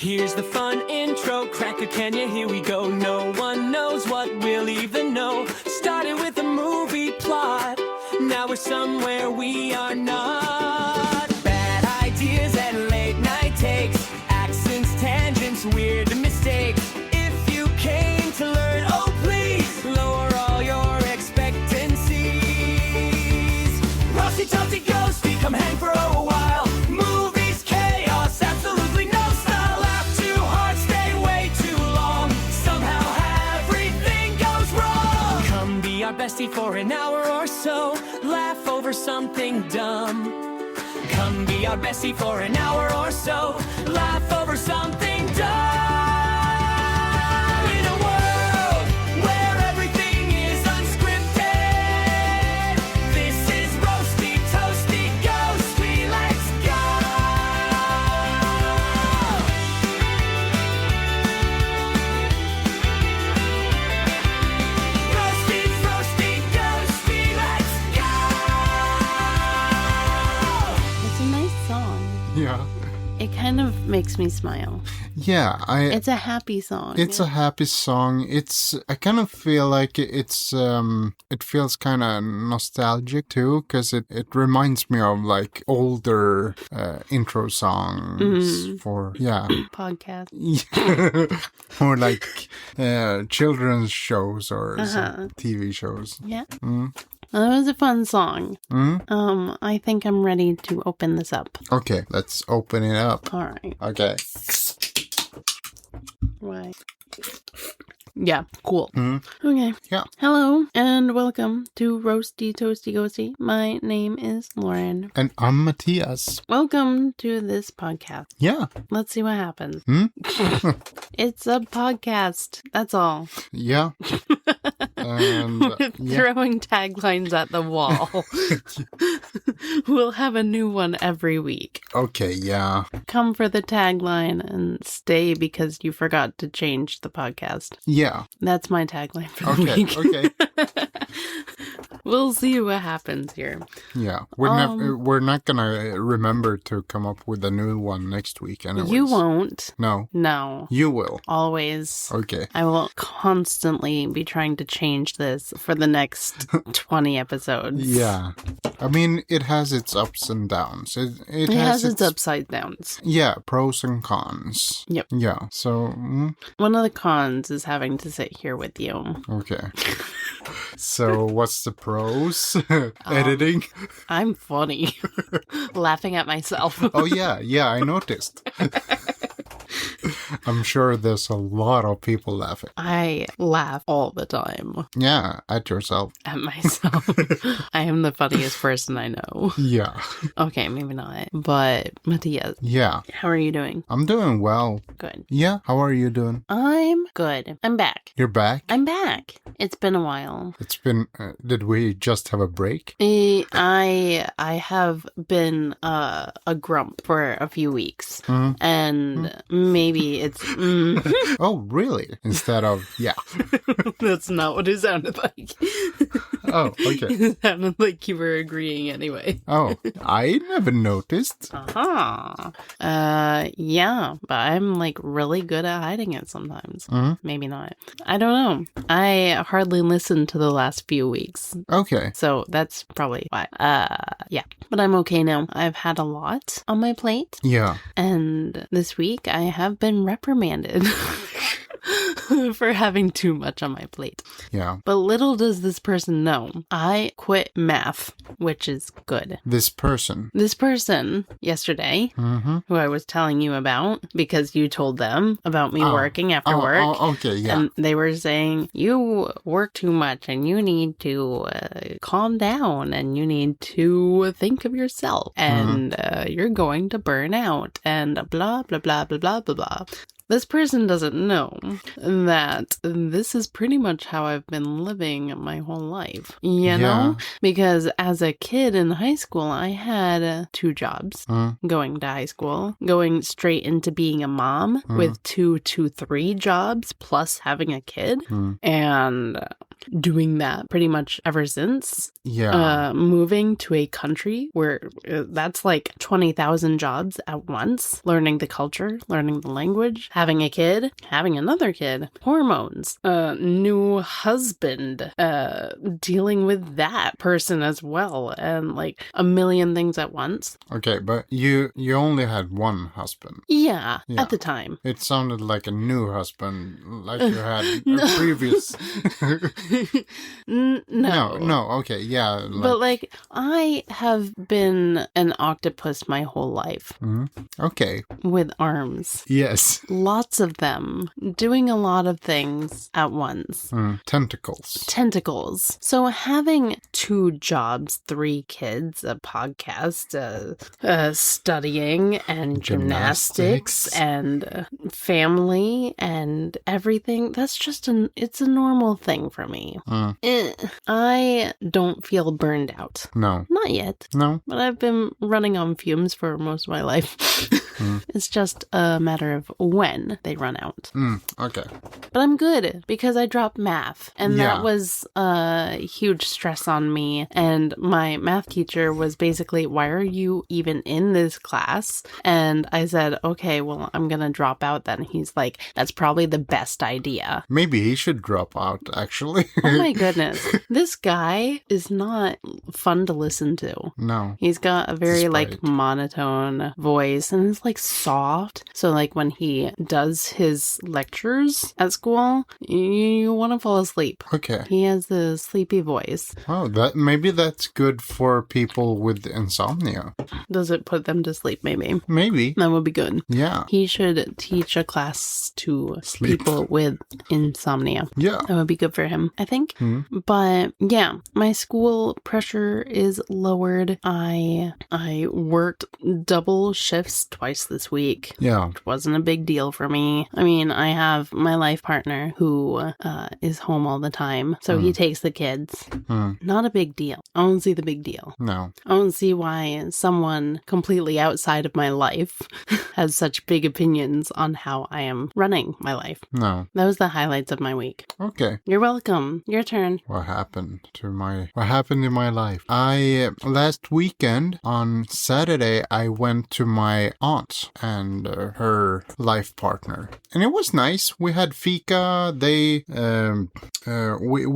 Here's the fun intro, cracker, can you? Here we go. No one knows what we'll even know. Started with a movie plot, now we're somewhere we are not. Bad ideas and late night takes, accents, tangents, weird mistakes. If you came to learn, oh please, lower all your expectancies. Rusty, toasty, ghosty, come hang for a while. Movies, chaos, absolutely no style. Laugh too hard, stay way too long. Somehow everything goes wrong. Come be our bestie for an hour or so. Laugh over something dumb. Come be our bestie for an hour or so. Laugh over something dumb. In a world where everything is unscripted, this is Roasty, Toasty, Ghosty. Let's go! Roasty, Roasty, Ghosty, let's go! It's a nice song. Yeah. It kind of makes me smile. Yeah, It's a happy song. it's a happy song. I kind of feel like it feels kind of nostalgic too, because it reminds me of like older intro songs for, yeah. podcast. Or like children's shows or some TV shows. Yeah. Well, that was a fun song. I think I'm ready to open this up. Okay, let's open it up. All right. Okay. Right. Yeah, cool. Yeah. Okay. Hello, and welcome to Roasty Toasty Ghosty. My name is Lauren. And I'm Matthias. Welcome to this podcast. Yeah. Let's see what happens. It's a podcast. That's all. Yeah. And Throwing taglines at the wall. We'll have a new one every week. Okay, yeah. Come for the tagline and stay because you forgot to change the podcast. Yeah. That's my tagline for the Okay, week. okay. We'll see what happens here. Yeah. We're not gonna remember to come up with a new one next week anyways. You won't. No. No. You will. Always. Okay. I will constantly be trying to change this for the next 20 episodes. Yeah. I mean, it has its ups and downs. It has its upside downs. Yeah, pros and cons. Yep. Yeah, so, One of the cons is having to sit here with you. okay. So, what's the pros? Editing? I'm funny. Laughing at myself. Oh, yeah, I noticed. I'm sure there's a lot of people laughing. I laugh all the time Yeah, at yourself. at myself. I am the funniest person I know. Yeah. Okay, maybe not. But Matthias, Yeah. how are you doing? I'm doing well. Good. Yeah, how are you doing? I'm good. I'm back. You're back? I'm back. It's been a while. It's been, did we just have a break? I have been a grump for a few weeks. And maybe it's... Oh, really? Instead of, yeah. That's not what it sounded like. Oh, okay. It sounded like you were agreeing anyway. Oh, I never noticed. Yeah, but I'm like really good at hiding it sometimes. Maybe not. I don't know. I hardly listened to the last few weeks. Okay. So that's probably why. Yeah. But I'm okay now. I've had a lot on my plate. Yeah. And this week I have been reprimanded. For having too much on my plate. Yeah. But little does this person know, I quit math, which is good. This person. This person yesterday, who I was telling you about, because you told them about me working after work. Oh, okay, yeah. And they were saying, you work too much and you need to calm down and you need to think of yourself and you're going to burn out and blah, blah, blah, blah, blah, blah, blah. This person doesn't know that this is pretty much how I've been living my whole life, you know? Because as a kid in high school, I had 2 jobs going to high school, going straight into being a mom with 2 to 3 jobs plus having a kid. And doing that pretty much ever since. Yeah. Moving to a country where that's like 20,000 jobs at once, learning the culture, learning the language, having a kid, having another kid, hormones, new husband, dealing with that person as well, and like a million things at once. Okay, but you only had one husband. Yeah, Yeah. at the time. It sounded like a new husband, like you had a previous. No. Okay, yeah. But like, I have been an octopus my whole life. Okay. With arms. Yes. Lots of them. Doing a lot of things at once. Tentacles. So having 2 jobs, 3 kids, a podcast, studying and gymnastics and family and everything, that's just it's a normal thing for me. I don't feel burned out. No. Not yet. No. But I've been running on fumes for most of my life. It's just a matter of when they run out. Okay. But I'm good because I dropped math. And that was a huge stress on me. And my math teacher was basically, why are you even in this class? And I said, okay, well, I'm going to drop out then. He's like, that's probably the best idea. Maybe he should drop out, actually. Oh my goodness. This guy is not fun to listen to. No. He's got a very like monotone voice and it's like soft. So like when he does his lectures at school, you want to fall asleep. Okay. He has a sleepy voice. Oh, maybe that's good for people with insomnia. Does it put them to sleep? Maybe. Maybe. That would be good. Yeah. He should teach a class to people with insomnia. Yeah. That would be good for him, I think. But yeah, my school pressure is lowered. I worked double shifts twice this week. Yeah. Which wasn't a big deal for me. I mean, I have my life partner who is home all the time. So he takes the kids. Not a big deal. I don't see the big deal. No. I don't see why someone completely outside of my life has such big opinions on how I am running my life. No. That was the highlights of my week. Okay. You're welcome. Your turn. What happened in my life? Last weekend on Saturday, I went to my aunt and her life partner. And it was nice. We had fika. We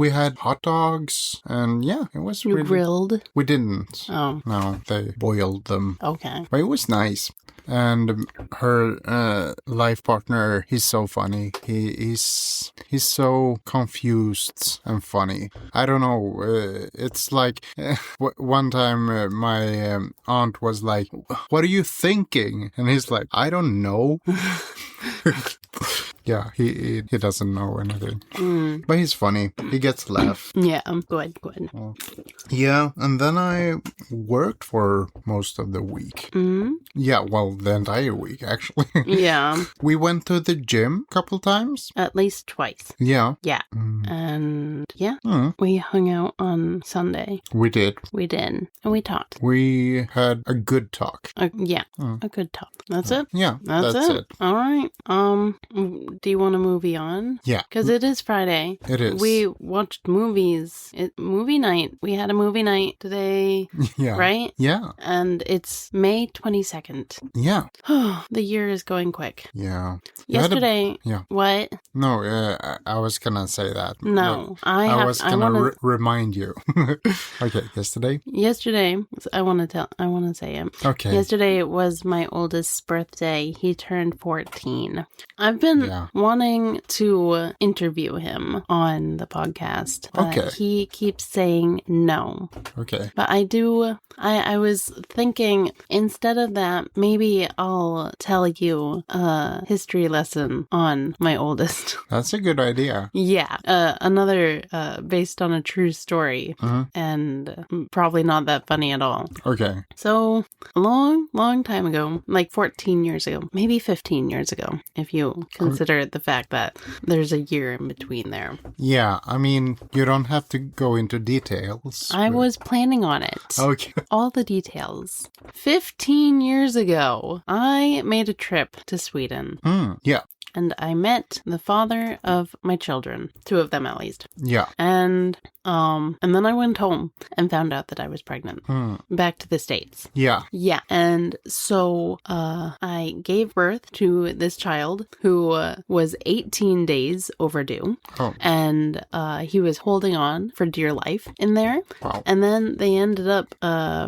had hot dogs. And yeah, it was You grilled? We didn't. Oh. No, they boiled them. Okay. But it was nice. And her life partner, he's so funny. He's so confused and funny. I don't know. It's like one time my aunt was like, "What are you thinking?" And he's like, "I don't know." Yeah, he doesn't know anything. But he's funny. He gets a laugh. Yeah, good. Yeah, and then I worked for most of the week. Yeah, well, the entire week, actually. Yeah. We went to the gym a couple times. At least twice. Yeah. Yeah. And yeah, we hung out on Sunday. We did. And we talked. We had a good talk. A good talk. That's it? Yeah, That's it. All right. Do you want to movie on? Yeah. Because it is Friday. It is. We watched movies. Movie night. We had a movie night today. Yeah. Right? Yeah. And it's May 22nd. Yeah. The year is going quick. Yeah. Yesterday. Yeah. What? No, I was gonna say that. No. I was gonna remind you. Okay, yesterday? Yesterday, I want to say it. Okay. Yesterday was my oldest's birthday. He turned 14. I've been wanting to interview him on the podcast, but he keeps saying no. Okay. But I was thinking, instead of that, maybe I'll tell you a history lesson on my oldest. That's a good idea. Yeah. Another based on a true story. And probably not that funny at all. Okay. So, a long time ago, like 14 years ago, maybe 15 years ago, if you consider the fact that there's a year in between there. Yeah, I mean, you don't have to go into details. I was planning on it. Okay. All the details. 15 years ago, I made a trip to Sweden. Yeah. and I met the father of my children, 2 of them at least. Yeah. And then I went home and found out that I was pregnant. Back to the States. Yeah. Yeah. And so I gave birth to this child who was 18 days overdue. Oh. And he was holding on for dear life in there. Wow. And then they ended up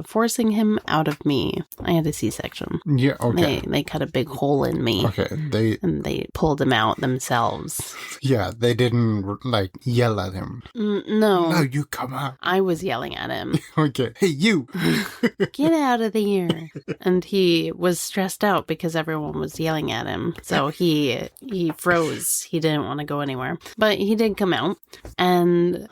forcing him out of me. I had a C-section. Yeah, okay. They cut a big hole in me. Okay, And they pulled him out themselves. Yeah, they didn't, like, yell at him. No. No, you come out. I was yelling at him. Okay, hey, you! Get out of here. And he was stressed out because everyone was yelling at him. So he froze. He didn't want to go anywhere. But he did come out. And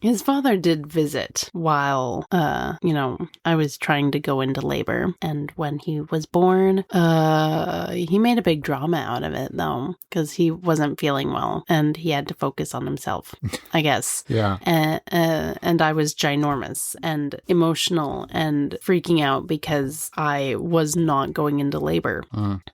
his father did visit while, I was trying to go into labor. And when he was born, he made a big drama out of it, though, because he wasn't feeling well and he had to focus on himself, I guess. Yeah. And I was ginormous and emotional and freaking out because I was not going into labor.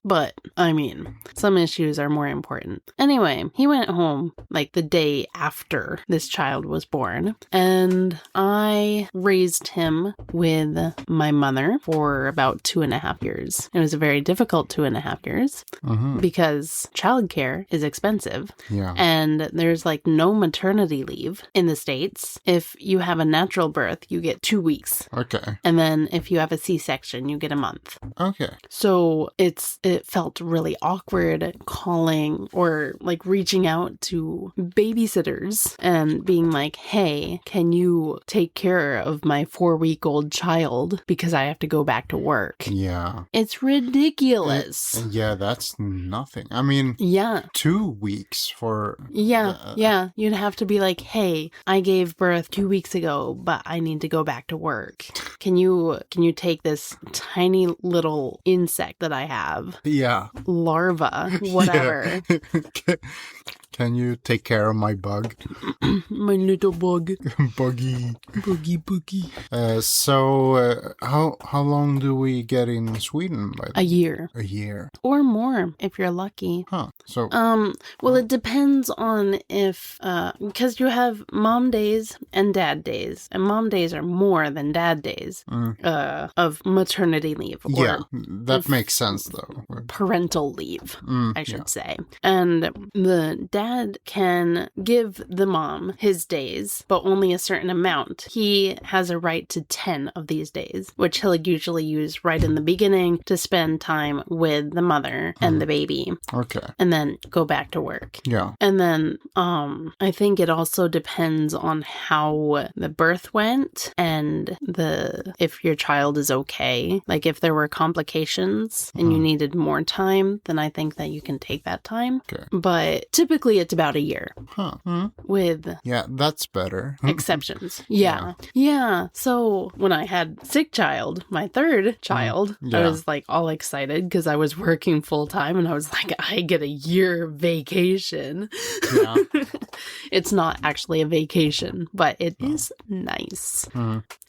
But, I mean, some issues are more important. Anyway, he went home like the day after this child was born, and I raised him with my mother for about 2.5 years. It was a very difficult 2.5 years because childcare is expensive. Yeah. And there's like no maternity leave in the States. If you have a natural birth, you get 2 weeks. Okay. And then if you have a C-section, you get a month. Okay. So it felt really awkward calling or like reaching out to babysitters and being like, hey, can you take care of my 4-week-old child because I have to go back to work? Yeah. It's ridiculous. Yeah, that's nothing. I mean, Yeah. 2 weeks for... Yeah. You'd have to be like, hey, I gave birth 2 weeks ago, but I need to go back to work. Can you take this tiny little insect that I have? Yeah. Larva, whatever. Yeah. Can you take care of my bug? My little bug. Buggy. Boogie. So, how long do we get in Sweden? A year. A year. Or more, if you're lucky. Huh. So. Well, it depends on if, because you have mom days and dad days, and mom days are more than dad days, of maternity leave. Yeah, that makes sense, though. Parental leave, I should say. And the dad can give the mom his days, but only a certain amount. He has a right to 10 of these days, which he'll usually use right in the beginning to spend time with the mother and the baby. Okay. And then go back to work. Yeah. And then I think it also depends on how the birth went and if your child is okay. Like if there were complications and you needed more time, then I think that you can take that time. Okay. But typically it's about a year. Huh. With Yeah, that's better. exceptions. Yeah. So when I had sick child, my 3rd child, I was like all excited because I was working full time and I was like, I get a year vacation. Yeah. It's not actually a vacation, but it is nice.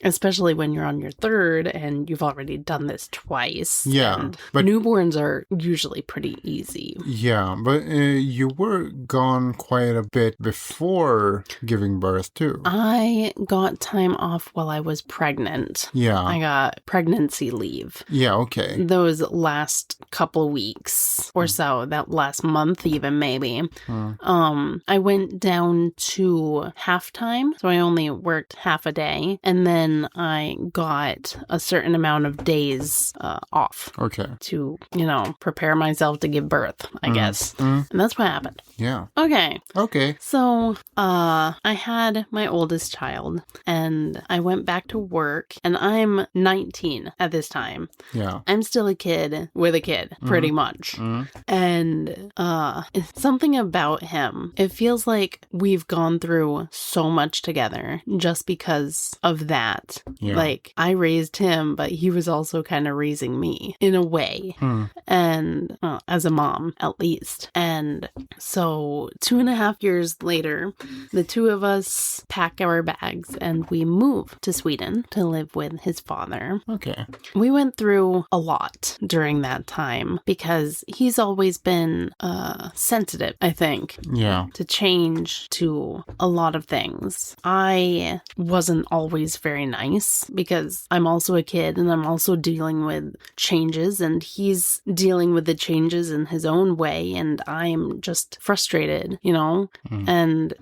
Especially when you're on your 3rd and you've already done this twice. Yeah, And but- newborns are usually pretty easy. Yeah, but you were gone quite a bit before giving birth, too. I got time off while I was pregnant. Yeah. I got pregnancy leave. Yeah, okay. Those last couple weeks or so, that last month even maybe, I went down to half-time, so I only worked half a day, and then I got a certain amount of days off. Okay. To, prepare myself to give birth, I guess. And that's what happened. Yeah. Okay. Okay. So, I had my oldest child and I went back to work and I'm 19 at this time. Yeah. I'm still a kid with a kid, pretty much. And, something about him, it feels like we've gone through so much together just because of that. Yeah. Like, I raised him, but he was also kind of raising me in a way. And, as a mom, at least. And And so 2.5 years later, the two of us pack our bags and we move to Sweden to live with his father. Okay. We went through a lot during that time because he's always been sensitive, I think, Yeah. to change to a lot of things. I wasn't always very nice because I'm also a kid and I'm also dealing with changes, and he's dealing with the changes in his own way, and I'm just frustrated, you know? And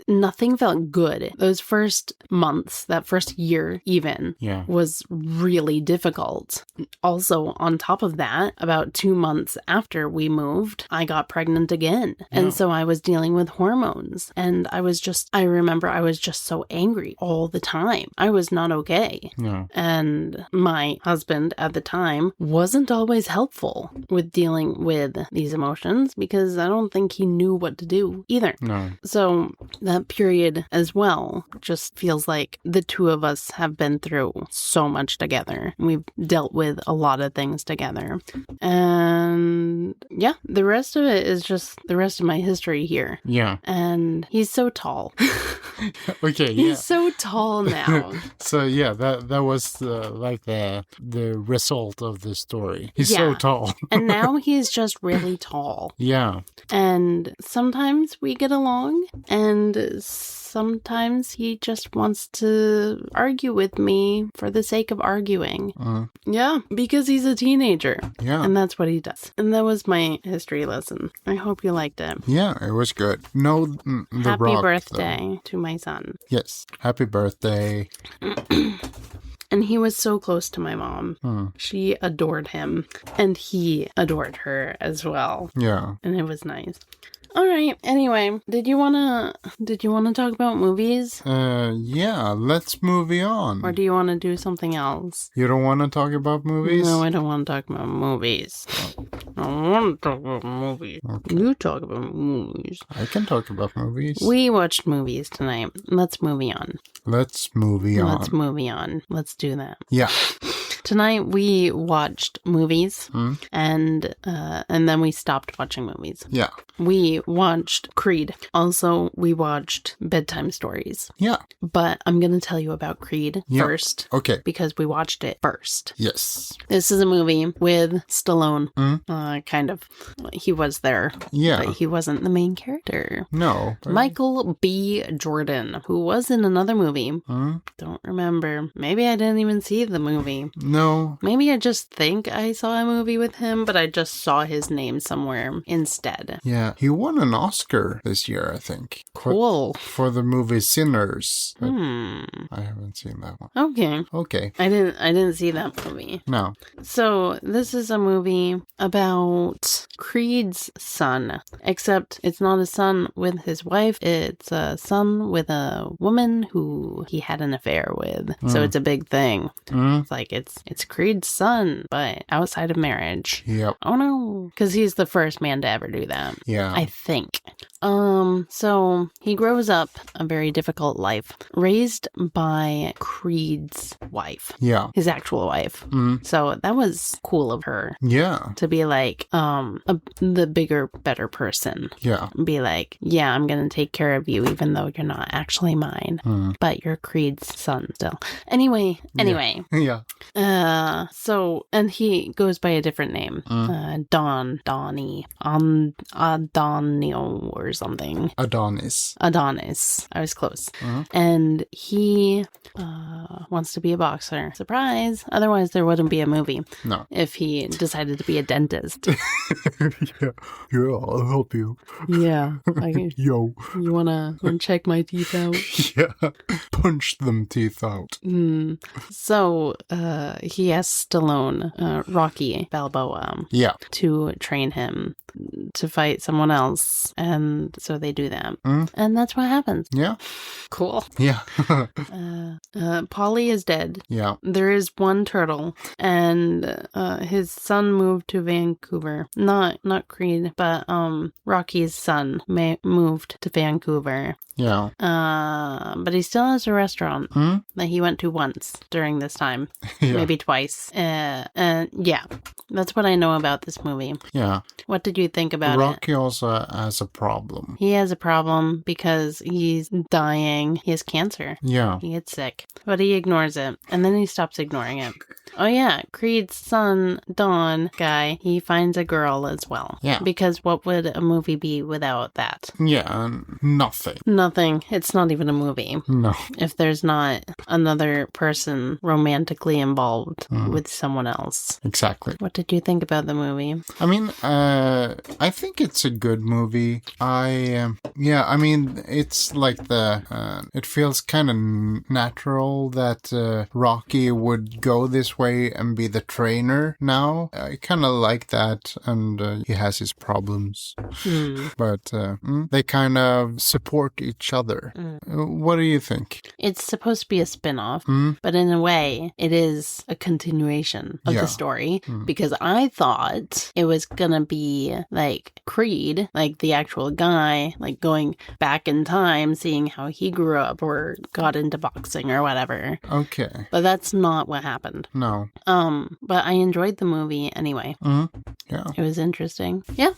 nothing felt good. Those first months, that first year even, was really difficult. Also, on top of that, about 2 months after we moved, I got pregnant again. And so I was dealing with hormones, and I remember I was just so angry all the time. I was not okay. Yeah. And my husband at the time wasn't always helpful with dealing with these emotions because I don't think he knew what to do either. No. So that period as well just feels like the two of us have been through so much together. We've dealt with a lot of things together. And yeah, the rest of it is just the rest of my history here. Yeah. And he's so tall. Okay. He's so tall now. So yeah, that was like the result of the story. He's so tall. And now he's just really tall. Yeah. And sometimes we get along, and sometimes he just wants to argue with me for the sake of arguing. Yeah, because he's a teenager. Yeah. And that's what he does. And that was my history lesson. I hope you liked it. Yeah, it was good. No, the Happy rock, birthday to my son. Yes. Happy birthday. And he was so close to my mom. She adored him, and he adored her as well. Yeah. And it was nice. All right. Anyway, did you wanna talk about movies? Yeah, let's move on. Or do you want to do something else? You don't want to talk about movies? No, I don't want to talk about movies. I don't want to talk about movies. Okay. You talk about movies. I can talk about movies. We watched movies tonight. Let's move on. Let's move on. Let's move on. Let's do that. Yeah. Tonight we watched movies, and then we stopped watching movies. Yeah. We watched Creed. Also, we watched Bedtime Stories. Yeah. But I'm going to tell you about Creed first. Okay. Because we watched it first. Yes. This is a movie with Stallone. Kind of. He was there. Yeah. But he wasn't the main character. No. Michael B. Jordan, who was in another movie. Don't remember. Maybe I didn't even see the movie. No. Maybe I just think I saw a movie with him, but I just saw his name somewhere instead. Yeah. He won an Oscar this year, I think. Cool. For the movie Sinners. I haven't seen that one. Okay. Okay. I didn't see that movie. No. So this is a movie about Creed's son, except it's not a son with his wife. It's a son with a woman who he had an affair with. So it's a big thing. It's like it's Creed's son, but outside of marriage. Yep. Oh no, because he's the first man to ever do that. Yeah. I think. So he grows up a very difficult life, raised by Creed's wife. Yeah. His actual wife. So that was cool of her. Yeah. To be like, the bigger, better person. Yeah. Be like, yeah, I'm gonna take care of you, even though you're not actually mine, but you're Creed's son still. Anyway. Yeah. So, and he goes by a different name. Donnie, Adonio or something. Adonis. I was close. And he wants to be a boxer. Surprise! Otherwise, there wouldn't be a movie. No. If he decided to be a dentist. Yeah, I'll help you. Yeah. Yo. You wanna check my teeth out? Yeah. Punch them teeth out. So, he has Stallone, Rocky Balboa. Yeah. To train him to fight someone else. And so they do that. And that's what happens. Yeah. Cool. Yeah. Polly is dead. Yeah. There is one turtle, and his son moved to Vancouver. Not Creed, but Rocky's son moved to Vancouver. Yeah. But he still has a restaurant that he went to once during this time. Maybe twice. And yeah, that's what I know about this movie. Yeah. What did you think about about it. Rocky also has a problem. He has a problem because he's dying. He has cancer. Yeah. He gets sick. But he ignores it. And then he stops ignoring it. Oh yeah, Creed's son, Don guy, he finds a girl as well. Yeah. Because what would a movie be without that? Yeah, nothing. Nothing. It's not even a movie. No. If there's not another person romantically involved with someone else. Exactly. What did you think about the movie? I mean, I think it's a good movie. I mean, it's like it feels kind of natural that Rocky would go this way and be the trainer now. I kind of like that, and he has his problems. But they kind of support each other. What do you think? It's supposed to be a spin-off, but in a way, it is a continuation of the story, because I thought it was gonna be like Creed, like the actual guy, like going back in time, seeing how he grew up or got into boxing or whatever. Okay. But that's not what happened. No. But I enjoyed the movie anyway. Yeah. It was interesting. Yeah.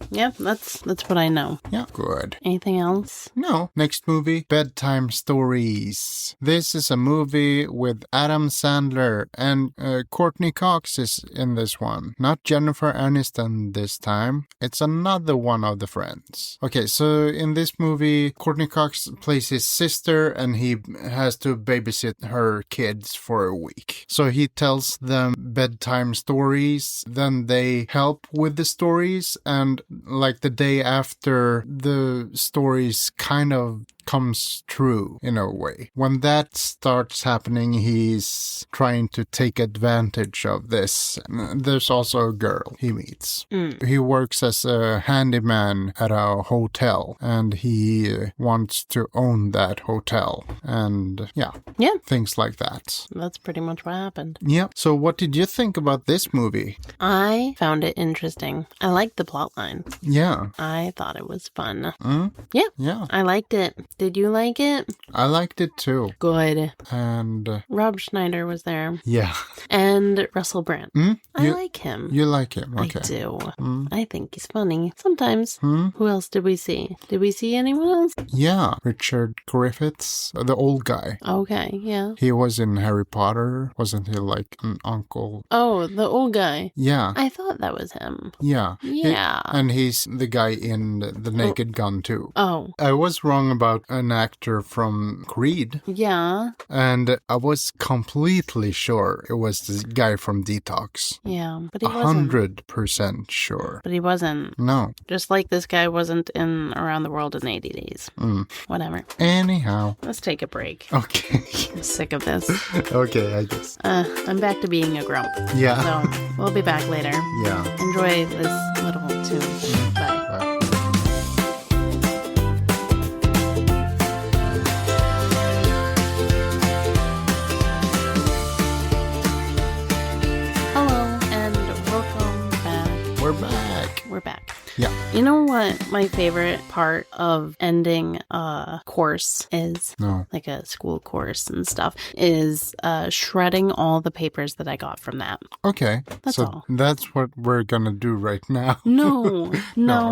Yeah, that's what I know. Yeah. Good. Anything else? No. Next movie, Bedtime Stories. This is a movie with Adam Sandler and Courtney Cox is in this one. Not Jennifer Aniston this time. It's another one of the friends. Okay, so in this movie, Courtney Cox plays his sister and he has to babysit her kids for a week. So he tells them bedtime stories, then they help with the stories, and like the day after, the stories kind of comes true in a way. When that starts happening, he's trying to take advantage of this. There's also a girl he meets. He works as a handyman at a hotel, and he wants to own that hotel, and yeah, things like that. That's pretty much what happened. Yeah. So what did you think about this movie? I found it interesting. I liked the plot line. Yeah. I thought it was fun. Yeah. I liked it. Did you like it? I liked it too. Good. And Rob Schneider was there. yeah. And Russell Brand. I like him. You like him? Okay. I do. I think he's funny. Sometimes. Who else did we see? Did we see anyone else? Yeah. Richard Griffiths, the old guy. Okay, yeah. He was in Harry Potter. Wasn't he like an uncle? Oh, the old guy. Yeah. I thought that was him. Yeah. Yeah. And he's the guy in The Naked Gun too. Oh. I was wrong about an actor from Creed. Yeah. And I was completely sure it was the guy from Detox. Yeah, but he wasn't. 100% sure. But he wasn't. No. Just like this guy wasn't in Around the World in 80 Days. Whatever. Anyhow. Let's take a break. Okay. I'm sick of this. Okay, I guess. I'm back to being a grump. Yeah. So we'll be back later. Yeah. Enjoy this little tune. Bye. Bye. Hello and welcome back. We're back. We're back. Yeah. You know what my favorite part of ending a course is? No. Like a school course and stuff, is shredding all the papers that I got from that. Okay. That's so all. that's what we're gonna do right now. No.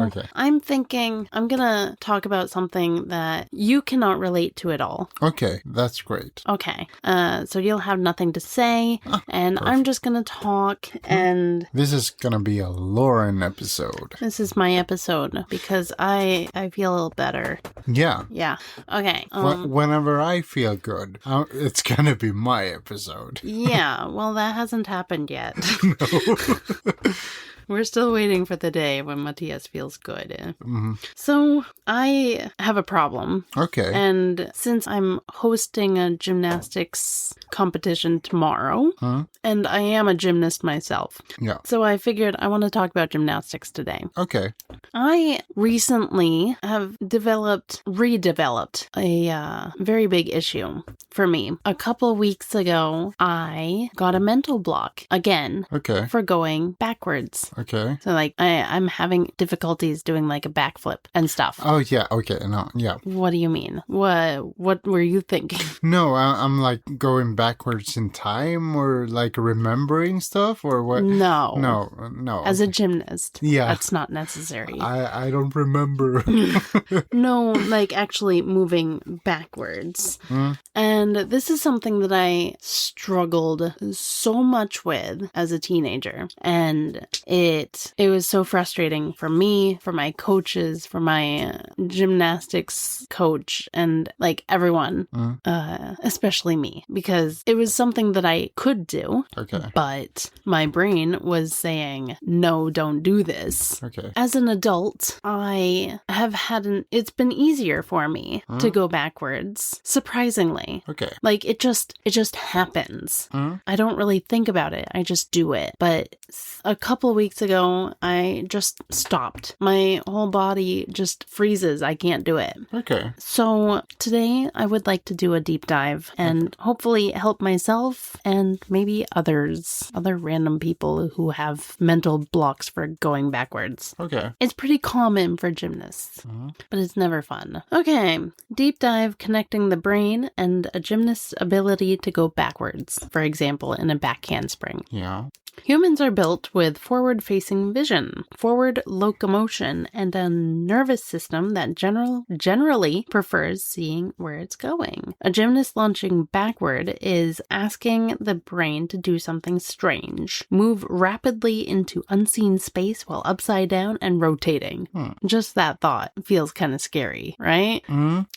Okay. I'm thinking I'm gonna talk about something that you cannot relate to at all. Okay, that's great. Okay. So you'll have nothing to say, and perfect. I'm just gonna talk, and This is gonna be a Lauren episode. this is my episode because I feel better. Yeah. Yeah. Okay. Whenever I feel good, it's gonna be my episode. Yeah. Well, that hasn't happened yet. We're still waiting for the day when Matthias feels good. So I have a problem. Okay. And since I'm hosting a gymnastics competition tomorrow, and I am a gymnast myself, Yeah. so I figured I want to talk about gymnastics today. Okay. I recently have redeveloped a very big issue for me. A couple weeks ago, I got a mental block again Okay. for going backwards. Okay. So like I'm having difficulties doing like a backflip and stuff. Oh yeah. Okay. No. Yeah. What do you mean? What were you thinking? No, I'm like going backwards in time, or like remembering stuff, or what? No. No. As a gymnast, Yeah. that's not necessary. I don't remember. No, like actually moving backwards. And this is something that I struggled so much with as a teenager. And it was so frustrating for me, for my coaches, for my gymnastics coach, and like everyone, especially me, because it was something that I could do. Okay. But my brain was saying, no, don't do this. Okay. As an adult, I have it's been easier for me to go backwards, surprisingly. Okay. Like it just happens. I don't really think about it. I just do it. But a couple weeks ago, I just stopped. My whole body just freezes. I can't do it. Okay. So today I would like to do a deep dive and hopefully help myself and maybe others, other random people who have mental blocks for going backwards. Okay. It's pretty common for gymnasts, but it's never fun. Okay, deep dive connecting the brain and a gymnast's ability to go backwards, for example, in a back handspring. Yeah. Humans are built with forward-facing vision, forward locomotion, and a nervous system that generally prefers seeing where it's going. A gymnast launching backward is asking the brain to do something strange, move rapidly into unseen space while upside down and rotating. Just that thought feels kind of scary, right?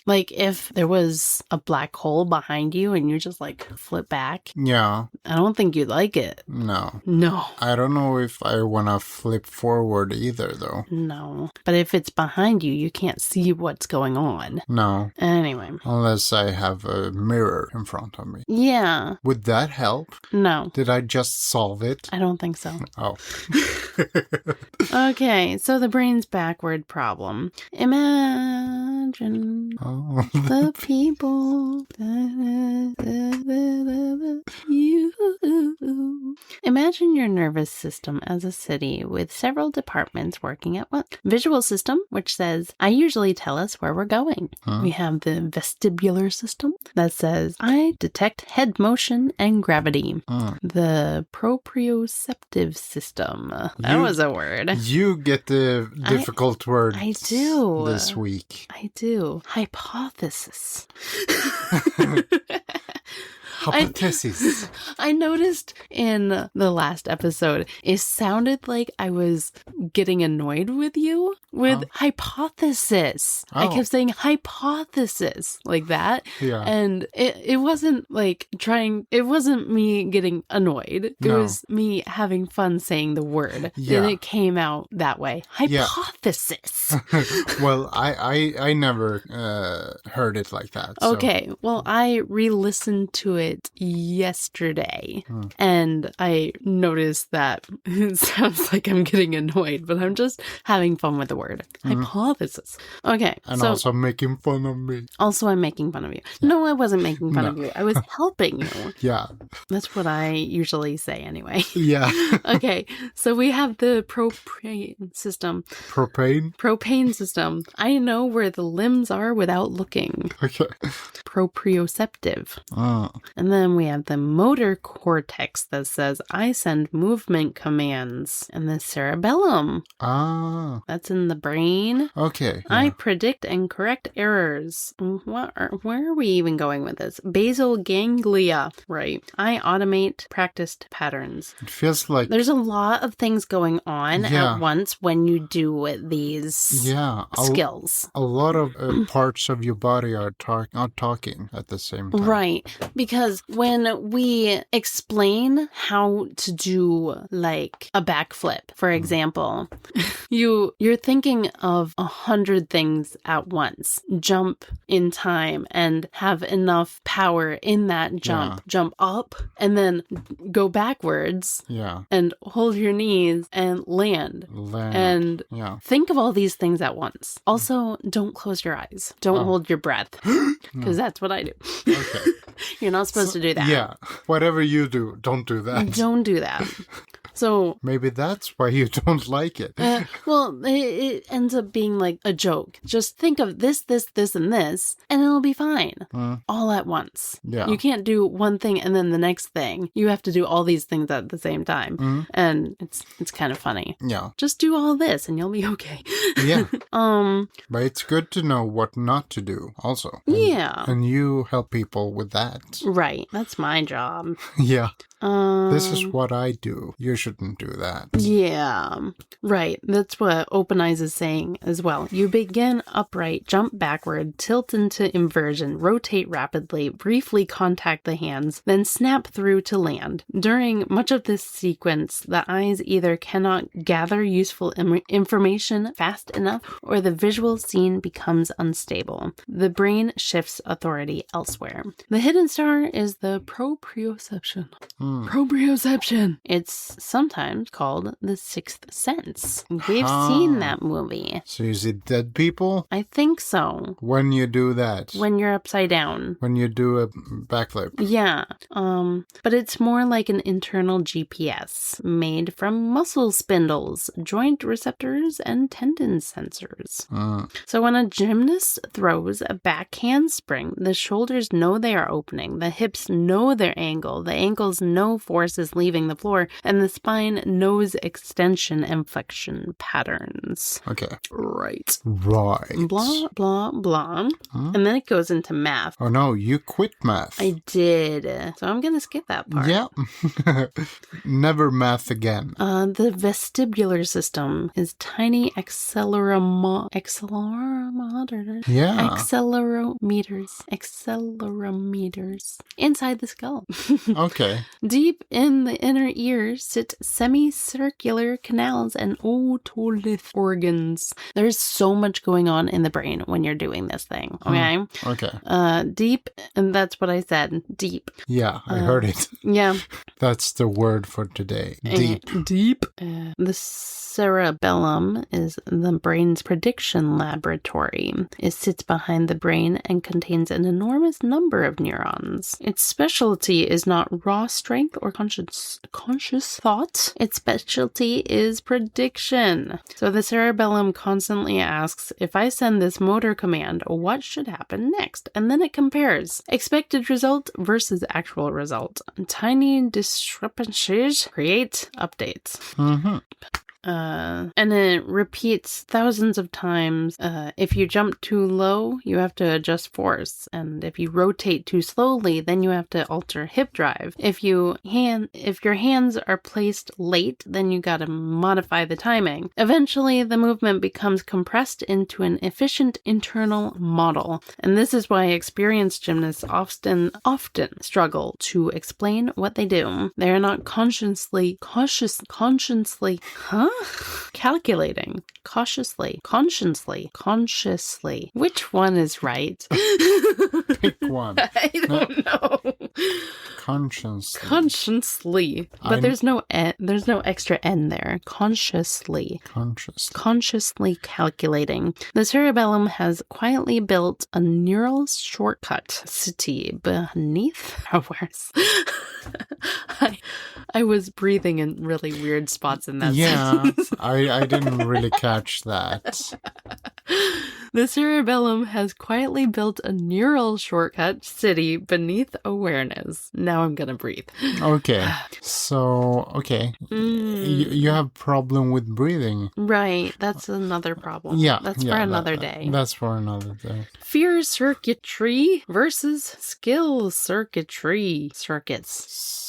Like if there was a black hole behind you and you just like flip back, Yeah. I don't think you'd like it. No. No. I don't know if I want to flip forward either, though. No. But if it's behind you, you can't see what's going on. No. Anyway. Unless I have a mirror in front of me. Yeah. Would that help? No. Did I just solve it? I don't think so. Oh. Okay, so the brain's backward problem. Imagine the people. You. Imagine your nervous system as a city with several departments working at once. Visual system, which says, I usually tell us where we're going. We have the vestibular system that says, I detect head motion and gravity. The proprioceptive system. That was a word. You get the difficult words I do. this week. I do. Hypothesis. Hypothesis. I noticed in the last episode, it sounded like I was getting annoyed with you with hypothesis. I kept saying hypothesis like that. Yeah. And it wasn't like it wasn't me getting annoyed. It was me having fun saying the word. Yeah. And it came out that way. Hypothesis. Well, I never heard it like that. So. Okay, well, I re-listened to it yesterday, and I noticed that it sounds like I'm getting annoyed, but I'm just having fun with the word. Hypothesis. Okay. And so, also making fun of me. Also, I'm making fun of you. No, I wasn't making fun of you. I was helping you. Yeah. That's what I usually say anyway. Yeah. Okay, so we have the propane system. Propane? Propane system. I know where the limbs are without looking. Okay. Proprioceptive. And then we have the motor cortex that says, I send movement commands. And the cerebellum. That's in the brain. Okay. I predict and correct errors. Where are we even going with this? Basal ganglia. Right. I automate practiced patterns. It feels like... There's a lot of things going on at once when you do these skills. A lot of parts of your body are talking at the same time. Right. Because when we explain how to do like a backflip, for example, you're thinking of 100 things at once. Jump in time and have enough power in that jump. Yeah. Jump up and then go backwards. Yeah. And hold your knees and land. And think of all these things at once. Also, don't close your eyes. Don't hold your breath. Because that's what I do. Okay. You're not supposed to do that. Yeah. Whatever you do, don't do that. Don't do that. So maybe that's why you don't like it. Well, it ends up being like a joke. Just think of this, and this, and it'll be fine. All at once. Yeah. You can't do one thing and then the next thing. You have to do all these things at the same time. And it's kind of funny. Yeah. Just do all this and you'll be okay. Yeah. But it's good to know what not to do also. Yeah. And you help people with that. Right. That's my job. Yeah. This is what I do. You shouldn't do that. Yeah, right. That's what Open Eyes is saying as well. You begin upright, jump backward, tilt into inversion, rotate rapidly, briefly contact the hands, then snap through to land. During much of this sequence, the eyes either cannot gather useful information fast enough or the visual scene becomes unstable. The brain shifts authority elsewhere. The hidden star is the proprioception. Proprioception. It's sometimes called the sixth sense. We've seen that movie. So you see dead people? I think so. When you do that? When you're upside down. When you do a backflip? Yeah. But it's more like an internal GPS made from muscle spindles, joint receptors, and tendon sensors. So when a gymnast throws a back handspring, the shoulders know they are opening, the hips know their angle, the ankles know force is leaving the floor, and the spine knows extension and flexion patterns. Okay. Right. Right. Blah, blah, blah. And then it goes into math. Oh no, you quit math. I did. So I'm going to skip that part. Yeah. Never math again. The vestibular system is tiny accelerometers. Yeah. Accelerometers inside the skull. Okay. Deep in the inner ear sit semicircular canals and otolith organs. There's so much going on in the brain when you're doing this thing. Okay. Okay. Deep, and that's what I said. Deep. Yeah, I heard it. Yeah. That's the word for today. Deep. Deep. The cerebellum is the brain's prediction laboratory. It sits behind the brain and contains an enormous number of neurons. Its specialty is not raw strength or conscious thought. Its specialty is prediction. So the cerebellum constantly asks, if I send this motor command, what should happen next? And then it compares expected result versus actual result. Tiny discrepancies create updates. And it repeats thousands of times. If you jump too low, you have to adjust force. And if you rotate too slowly, then you have to alter hip drive. If your hands are placed late, then you gotta modify the timing. Eventually, the movement becomes compressed into an efficient internal model. And this is why experienced gymnasts often struggle to explain what they do. They are not consciously calculating. Consciously. Which one is right? Pick one. I don't know. Consciously. But there's no extra N there. Consciously calculating. The cerebellum has quietly built a neural shortcut city beneath ours. I was breathing in really weird spots in that sentence. I didn't really catch that. The cerebellum has quietly built a neural shortcut city beneath awareness. Now I'm gonna breathe. Okay. So, okay. You have problem with breathing. Right. That's another problem. Yeah. That's for another day. That's for another day. Fear circuitry versus skill circuitry. Circus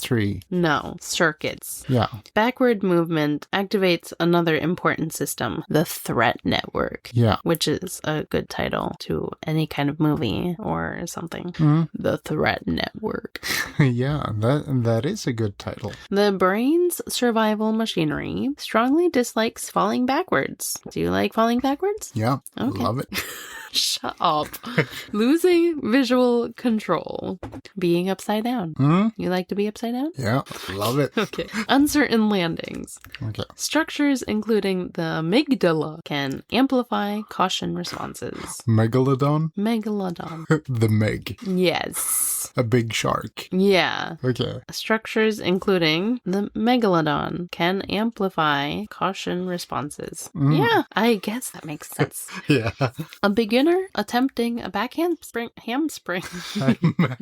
tree. No, circuits. Yeah. Backward movement activates another important system, the threat network. Yeah. Which is a good title to any kind of movie or something. The threat network. Yeah, that is a good title. The brain's survival machinery strongly dislikes falling backwards. Do you like falling backwards? Yeah. Okay. Love it. Shut up. Losing visual control. Being upside down. You like to be upside down? Yeah, love it. Okay. Uncertain landings. Okay. Structures including the amygdala can amplify caution responses. Megalodon? The Meg. Yes. A big shark. Yeah. Okay. Structures including the megalodon can amplify caution responses. Yeah, I guess that makes sense. Yeah. A beginner beginner attempting a hamstring.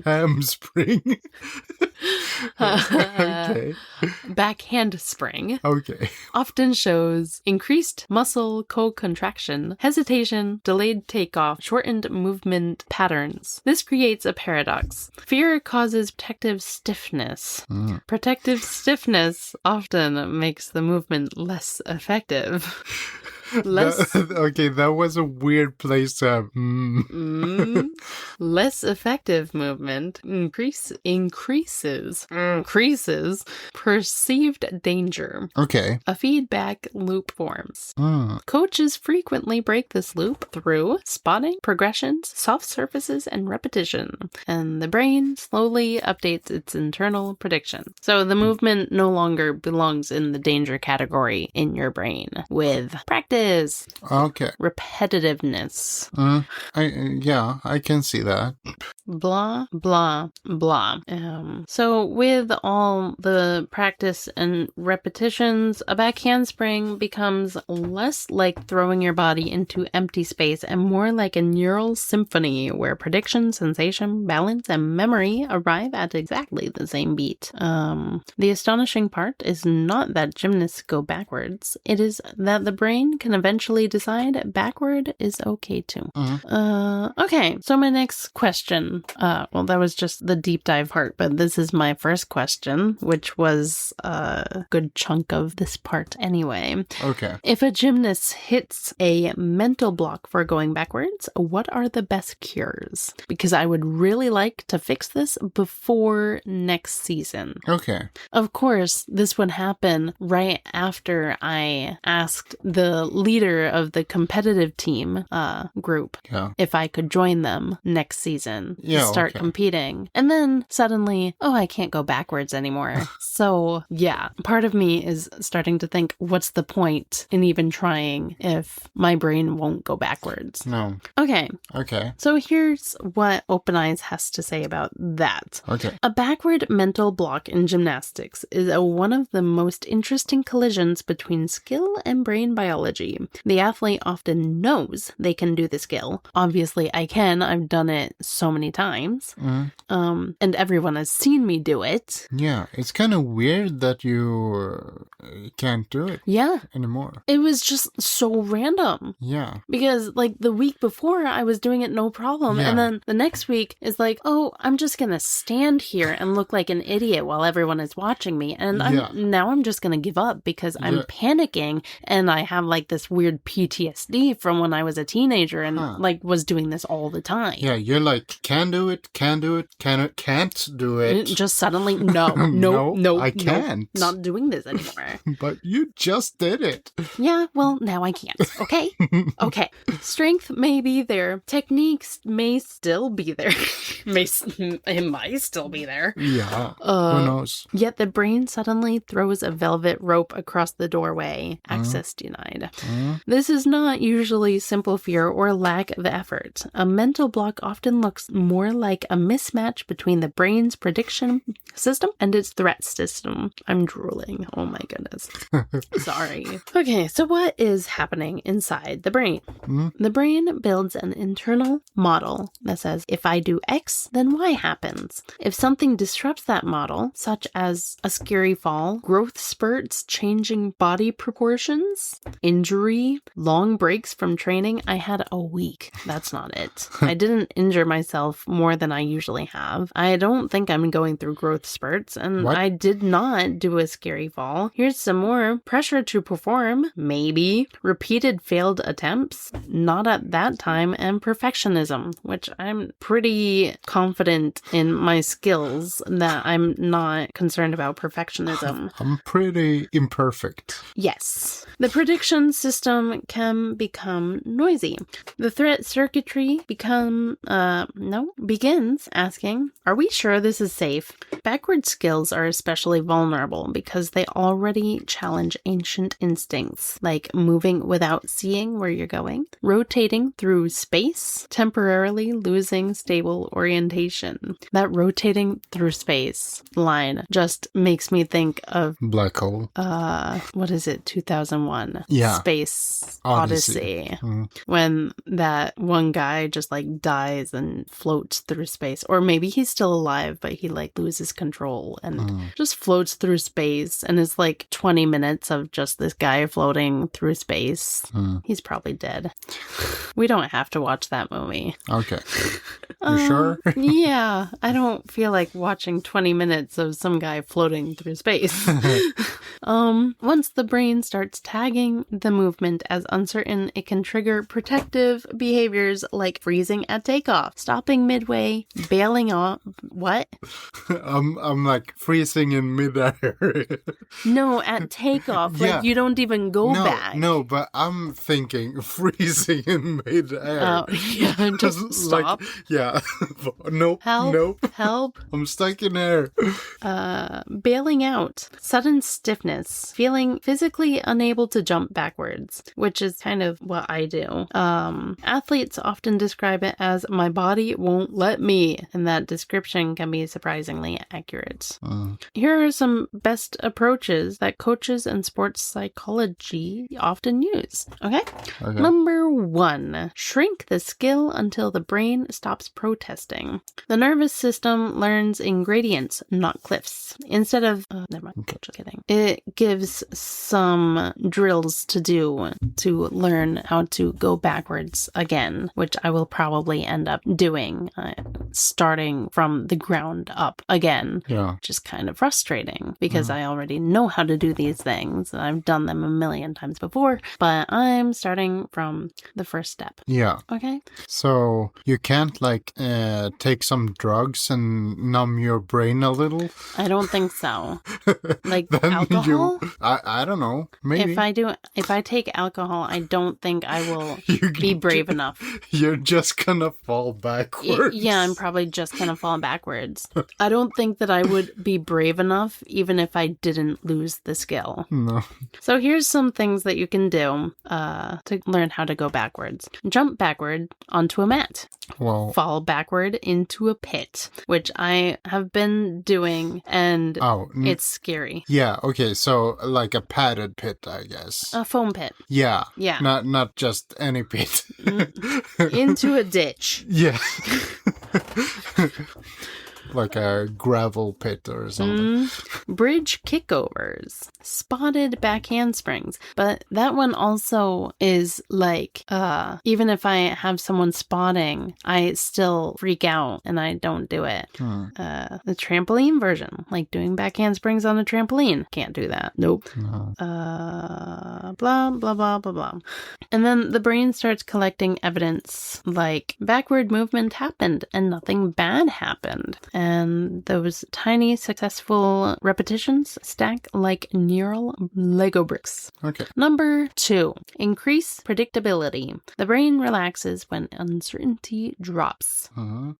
Hamstring. Okay. Backhand spring. Okay. Often shows increased muscle co-contraction, hesitation, delayed takeoff, shortened movement patterns. This creates a paradox. Fear causes protective stiffness. Protective stiffness often makes the movement less effective. Okay, that was a weird place to have. Less effective movement increases perceived danger. Okay. A feedback loop forms. Coaches frequently break this loop through spotting, progressions, soft surfaces, and repetition. And the brain slowly updates its internal prediction. So the movement no longer belongs in the danger category in your brain with practice. Okay. Repetitiveness. I can see that. Blah, blah, blah. So with all the practice and repetitions, a back handspring becomes less like throwing your body into empty space and more like a neural symphony where prediction, sensation, balance, and memory arrive at exactly the same beat. The astonishing part is not that gymnasts go backwards. It is that the brain can eventually decide backward is okay too. Okay, so my next question. Well, that was just the deep dive part, but this is my first question, which was a good chunk of this part anyway. Okay. If a gymnast hits a mental block for going backwards, what are the best cures? Because I would really like to fix this before next season. Okay. Of course, this would happen right after I asked the leader of the competitive team group if I could join them next season to start competing. And then suddenly, I can't go backwards anymore. So yeah, part of me is starting to think, what's the point in even trying if my brain won't go backwards? No. Okay. Okay. So here's what Open Eyes has to say about that. Okay. A backward mental block in gymnastics is one of the most interesting collisions between skill and brain biology. The athlete often knows they can do the skill. Obviously, I can. I've done it so many times. And everyone has seen me do it. Yeah, it's kind of weird that you can't do it anymore. It was just so random. Yeah. Because, like, the week before, I was doing it no problem. Yeah. And then the next week is like, I'm just going to stand here and look like an idiot while everyone is watching me. And now I'm just going to give up because I'm panicking and I have, like, this weird PTSD from when I was a teenager and, like, was doing this all the time. Yeah, you're like, can't do it, can't do it, can't do it. Just suddenly, no, I can't. Not doing this anymore. But you just did it. Yeah, well, now I can't. Okay? Okay. Strength may be there. Techniques may still be there. It might still be there. Yeah. Who knows? Yet the brain suddenly throws a velvet rope across the doorway. Access denied. This is not usually simple fear or lack of effort. A mental block often looks more like a mismatch between the brain's prediction system and its threat system. I'm drooling. Oh my goodness. Sorry. Okay, so what is happening inside the brain? The brain builds an internal model that says, if I do X, then Y happens. If something disrupts that model, such as a scary fall, growth spurts, changing body proportions, injury, long breaks from training, I had a week. That's not it. I didn't injure myself more than I usually have. I don't think I'm going through growth spurts, and I did not do a scary fall. Here's some more. Pressure to perform, maybe. Repeated failed attempts, not at that time, and perfectionism, which I'm pretty confident in my skills that I'm not concerned about perfectionism. I'm pretty imperfect. Yes. The prediction system can become noisy. The threat circuitry become, no, begins asking, are we sure this is safe? Backward skills are especially vulnerable because they already challenge ancient instincts, like moving without seeing where you're going, rotating through space, temporarily losing stable orientation. That rotating through space line just makes me think of Black hole. what is it, 2001? Yeah. Space Odyssey. Odyssey. When that one guy just like dies and floats through space. Or maybe he's still alive, but he like loses control and just floats through space, and it's like 20 minutes of just this guy floating through space. He's probably dead. We don't have to watch that movie. Okay. You sure? Yeah, I don't feel like watching 20 minutes of some guy floating through space. Once the brain starts tagging the movement as uncertain, it can trigger protective behaviors like freezing at takeoff, stopping midway, bailing off. What? I'm like freezing in midair. No, at takeoff. Yeah. Like you don't even go back. No, but I'm thinking freezing in midair. Yeah, just stop. Like, yeah. Nope. Help. Nope. Help. I'm stuck in air. Bailing out, sudden stiffness, feeling physically unable to jump backwards, which is kind of what I do. Athletes often describe it as my body won't let me, and that description can be surprisingly accurate. Here are some best approaches that coaches and sports psychology often use. Okay? Number 1, shrink the skill until the brain stops protesting. The nervous system learns ingredients, not cliffs. Instead of, never mind, just kidding. It gives some drills to do to learn how to go backwards again, which I will probably end up doing, starting from the ground up again. Yeah. Which is kind of frustrating because I already know how to do these things. I've done them a million times before, but I'm starting from the first step. Yeah. Okay? So you can't like take some drugs and numb your brain a little? I don't think so. Like Then alcohol? I don't know. Maybe. If I take alcohol, I don't think I will be brave enough. You're just gonna fall backwards. Yeah, I'm probably just gonna fall backwards. I don't think that I would be brave enough even if I didn't lose the skill. No. So here's some things that you can do to learn how to go backwards. Jump backward onto a mat. Well. Fall backward into a pit, which I have been doing, and it's scary. Yeah, okay, so like a padded pit, I guess. A foam pit. Yeah. Yeah. Not just any pit. Into a ditch. Yeah. Like a gravel pit or something. Bridge kickovers. Spotted back handsprings. But that one also is like, even if I have someone spotting, I still freak out and I don't do it. The trampoline version, like doing back handsprings on a trampoline. Can't do that. Nope. Blah, blah, blah, blah, blah. And then the brain starts collecting evidence like backward movement happened and nothing bad happened. And those tiny successful repetitions stack like neural Lego bricks. Okay. Number 2, increase predictability. The brain relaxes when uncertainty drops.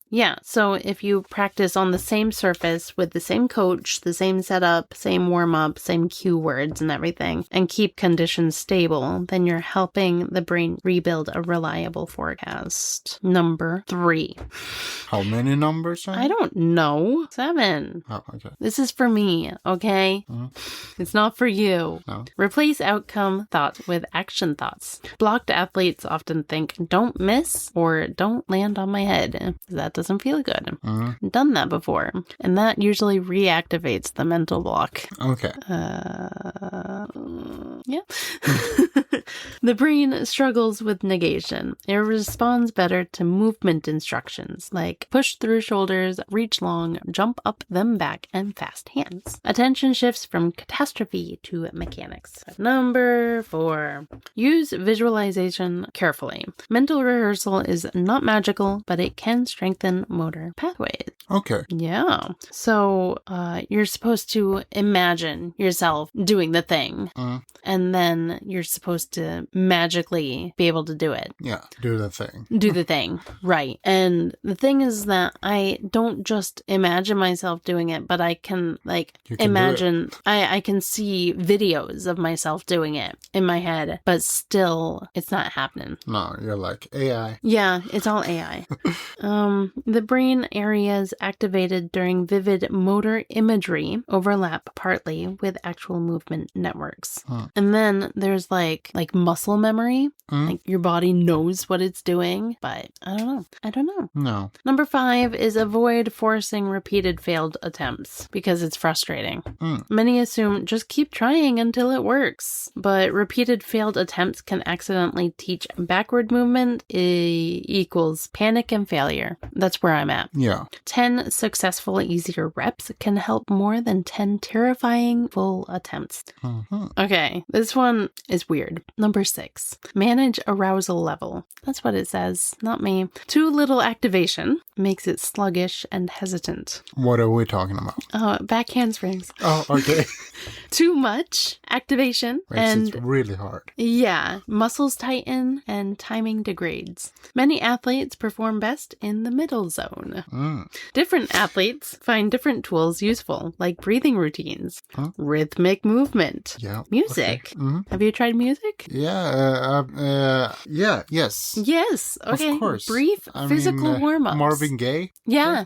Yeah, so if you practice on the same surface with the same coach, the same setup, same warm-up, same cue words and everything, and keep conditions stable, then you're helping the brain rebuild a reliable forecast. Number 3. How many numbers are I don't know. 7. Oh, okay. This is for me, okay? It's not for you. No. Replace outcome thoughts with action thoughts. Blocked athletes often think, don't miss or don't land on my head. That doesn't feel good. I've done that before. And that usually reactivates the mental block. Okay. Yeah. The brain struggles with negation. It responds better to movement instructions like push through shoulders, reach long, jump up, them back, and fast hands. Attention shifts from catastrophe to mechanics. Number 4. Use visualization carefully. Mental rehearsal is not magical, but it can strengthen motor pathways. Okay. Yeah. So you're supposed to imagine yourself doing the thing. And then you're supposed to magically be able to do it. Yeah, do the thing. Do the thing. Right. And the thing is that I don't just imagine myself doing it, but I can imagine, I can see videos of myself doing it in my head, but still it's not happening. No, you're like AI. Yeah, it's all AI. The brain areas activated during vivid motor imagery overlap partly with actual movement networks. And then there's like muscle memory. Like your body knows what it's doing, but I don't know. No. Number 5 is avoid forcing repeated failed attempts because it's frustrating. Many assume just keep trying until it works, but repeated failed attempts can accidentally teach backward movement equals panic and failure. That's where I'm at. Yeah. 10 successful easier reps can help more than 10 terrifying full attempts. Okay, this one is weird. Number 6, manage arousal level. That's what it says, not me. Too little activation makes it sluggish and hesitant. What are we talking about? Back handsprings. Oh, okay. Too much activation Makes it really hard. Yeah, muscles tighten and timing degrades. Many athletes perform best in the middle zone. Different athletes find different tools useful, like breathing routines, rhythmic movement, music. Okay. Have you tried music? Yes. Yes. Okay. Of course. Brief physical warm-ups. Marvin Gaye? Yeah.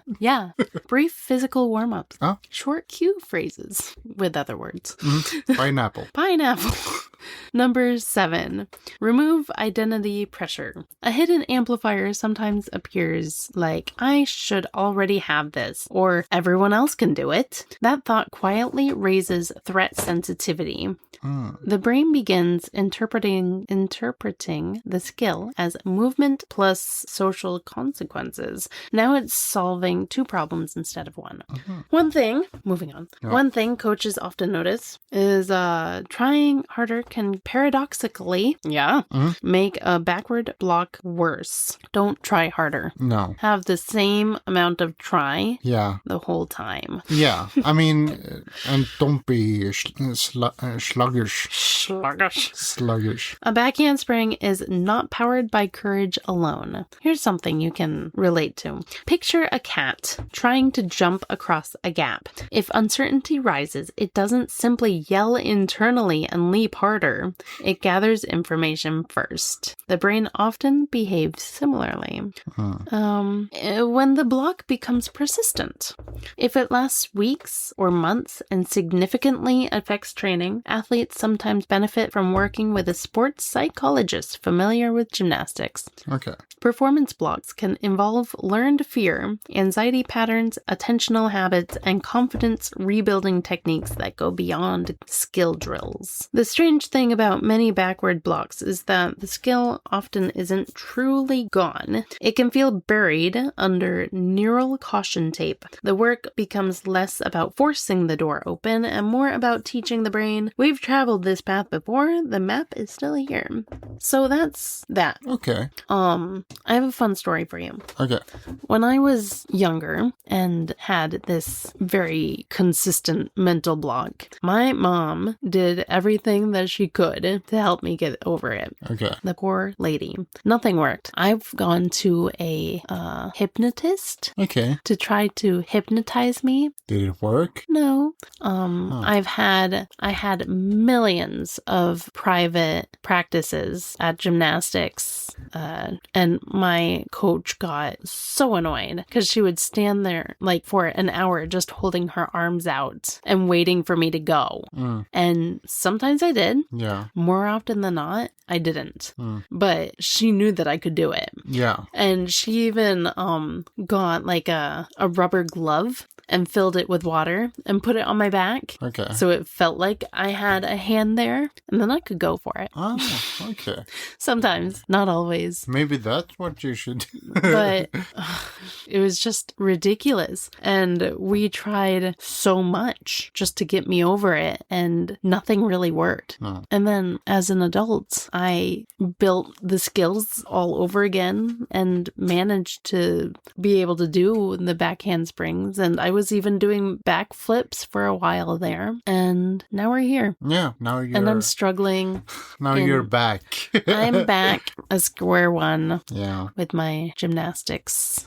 Brief physical warm-ups. Oh. Short cue phrases, with other words. Pineapple. Pineapple. Number 7, remove identity pressure. A hidden amplifier sometimes appears like, I should already have this, or everyone else can do it. That thought quietly raises threat sensitivity. The brain begins interpreting the skill as movement plus social consequences. Now it's solving 2 problems instead of 1. Moving on. One thing coaches often notice is trying harder can paradoxically make a backward block worse. Don't try harder. No. Have the same amount of try the whole time. Yeah. I mean, and don't be sluggish. A back handspring is not powered by courage alone. Here's something you can relate to. Picture a cat trying to jump across a gap. If uncertainty rises, it doesn't simply yell internally and leap harder. It gathers information first. The brain often behaves similarly. When the block becomes persistent. If it lasts weeks or months and significantly affects training, athletes sometimes benefit from working with a sports psychologist familiar with gymnastics. Okay. Performance blocks can involve learned fear, anxiety patterns, attentional habits, and confidence rebuilding techniques that go beyond skill drills. The strange thing about many backward blocks is that the skill often isn't truly gone. It can feel buried under neural caution tape. The work becomes less about forcing the door open and more about teaching the brain, we've traveled this path before, the map is still here. So that's that. Okay. I have a fun story for you. Okay. When I was younger and had this very consistent mental block, my mom did everything that she could to help me get over it. Okay. The poor lady. Nothing worked. I've gone to a hypnotist to try to hypnotize me. Did it work? No. I had millions of private practices at gymnastics, and my coach got so annoyed because she would stand there like for an hour just holding her arms out and waiting for me to go. And sometimes I did. Yeah. More often than not, I didn't. But she knew that I could do it. Yeah. And she even got like a rubber glove and filled it with water and put it on my back. Okay. So it felt like I had a hand there, and then I could go for it. Oh, okay. Sometimes, not always. Maybe that's what you should do. But it was just ridiculous. And we tried so much just to get me over it, and nothing really worked. No. And then as an adult, I built the skills all over again and managed to be able to do the back handsprings. And I was even doing backflips for a while there. And now we're here. Yeah, now you're... And I'm struggling. Now you're back. I'm back a square one. Yeah. With my gymnastics.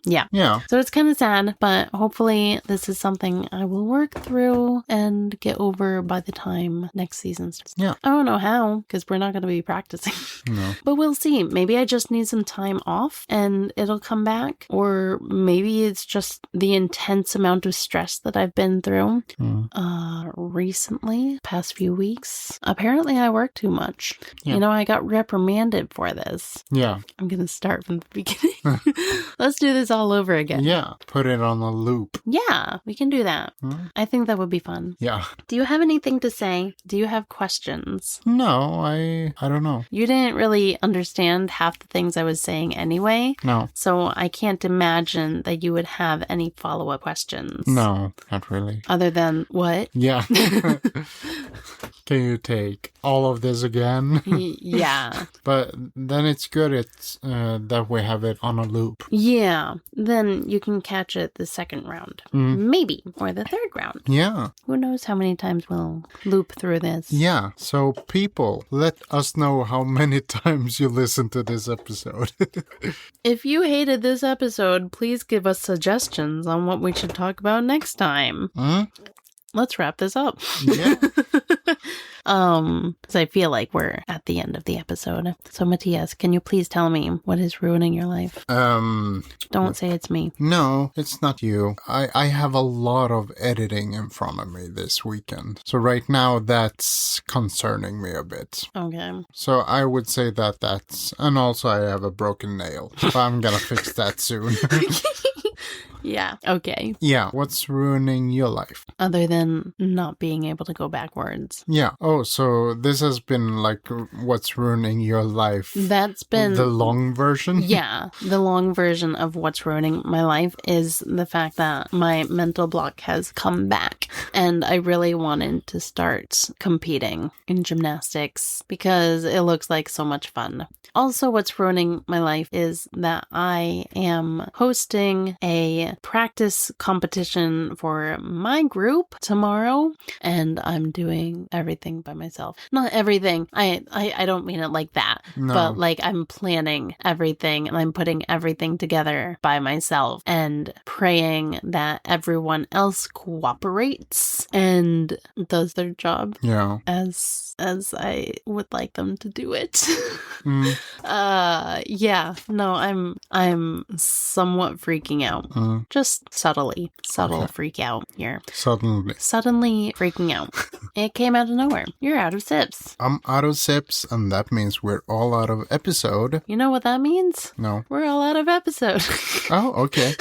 Yeah. Yeah. So it's kind of sad, but hopefully this is something I will work through and get over by the time next season starts. Yeah. I don't know how, because we're not going to be practicing. No. But we'll see. Maybe I just need some time off and it'll come back. Or maybe it's just the intense amount of stress that I've been through recently, past few weeks. Apparently I work too much. Yeah. You know, I got reprimanded for this. Yeah. I'm going to start from the beginning. Let's do this all over again. Yeah. Put it on a loop. Yeah, we can do that. I think that would be fun. Yeah. Do you have anything to say? Do you have questions? No, I don't know. You didn't really understand half the things I was saying anyway. No. So I can't imagine that you would have any follow-up questions. No, not really. Other than what? Yeah. Can you take all of this again? Yeah. But then it's good that we have it on a loop. Yeah. Then you can catch it the second round. Maybe. Or the third round. Yeah. Who knows how many times we'll loop through this. Yeah. So people, let us know how many times you listen to this episode. If you hated this episode, please give us suggestions on what we should talk about next time. Let's wrap this up. Yeah. Because I feel like we're at the end of the episode. So Matthias, can you please tell me what is ruining your life? Don't say it's me. No, it's not you. I have a lot of editing in front of me this weekend. So right now that's concerning me a bit. Okay. So I would say that's, and also I have a broken nail. So I'm gonna fix that soon. Yeah. Okay. Yeah. What's ruining your life? Other than not being able to go backwards. Yeah. Oh, so this has been like what's ruining your life. That's been the long version? Yeah. The long version of what's ruining my life is the fact that my mental block has come back. And I really wanted to start competing in gymnastics because it looks like so much fun. Also, what's ruining my life is that I am hosting a practice competition for my group tomorrow, and I'm doing everything by myself. Not everything. I don't mean it like that. No. But like I'm planning everything and I'm putting everything together by myself and praying that everyone else cooperates and does their job. Yeah. As I would like them to do it. Yeah. No, I'm somewhat freaking out. Just subtle freak out here. Suddenly freaking out. It came out of nowhere. You're out of sips. I'm out of sips, and that means we're all out of episode. You know what that means? No. We're all out of episode. Oh, okay.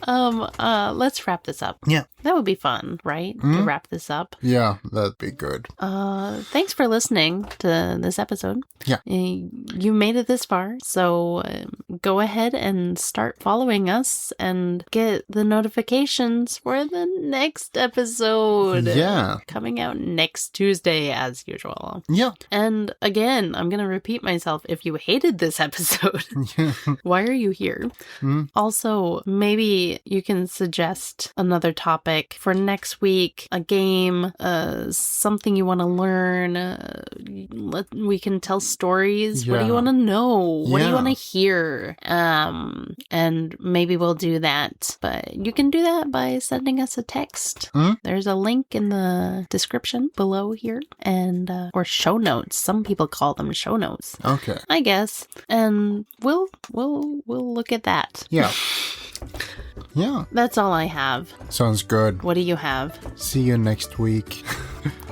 Let's wrap this up. Yeah. That would be fun, right? To wrap this up. Yeah, that'd be good. Thanks for listening to this episode. Yeah. You made it this far, so go ahead and start following us and get the notifications for the next episode. Yeah. Coming out next Tuesday, as usual. Yeah. And again, I'm going to repeat myself. If you hated this episode, why are you here? Also, maybe you can suggest another topic for next week, a game, something you want to learn. We can tell stories. Yeah. What do you want to know? What do you Yeah. want to hear? And maybe we'll do that. But you can do that by sending us a text. There's a link in the description below here, and or show notes. Some people call them show notes. Okay. I guess. And we'll look at that. Yeah. Yeah. That's all I have. Sounds good. What do you have? See you next week.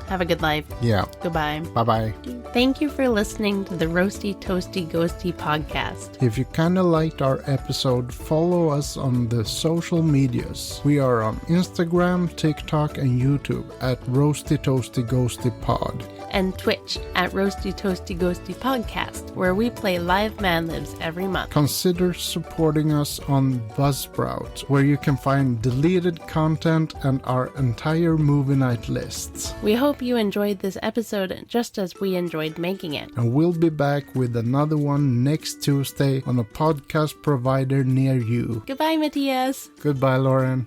Have a good life. Yeah. Goodbye. Bye-bye. Thank you for listening to the Roasty Toasty Ghosty podcast. If you kind of liked our episode, follow us on the social medias. We are on Instagram, TikTok, and YouTube at Roasty Toasty Ghosty Pod. And Twitch at Roasty Toasty Ghosty Podcast, where we play live Mad Libs every month. Consider supporting us on Buzzsprout, where you can find deleted content and our entire movie night lists. We hope you enjoyed this episode just as we enjoyed making it. And we'll be back with another one next Tuesday on a podcast provider near you. Goodbye, Matthias. Goodbye, Lauren.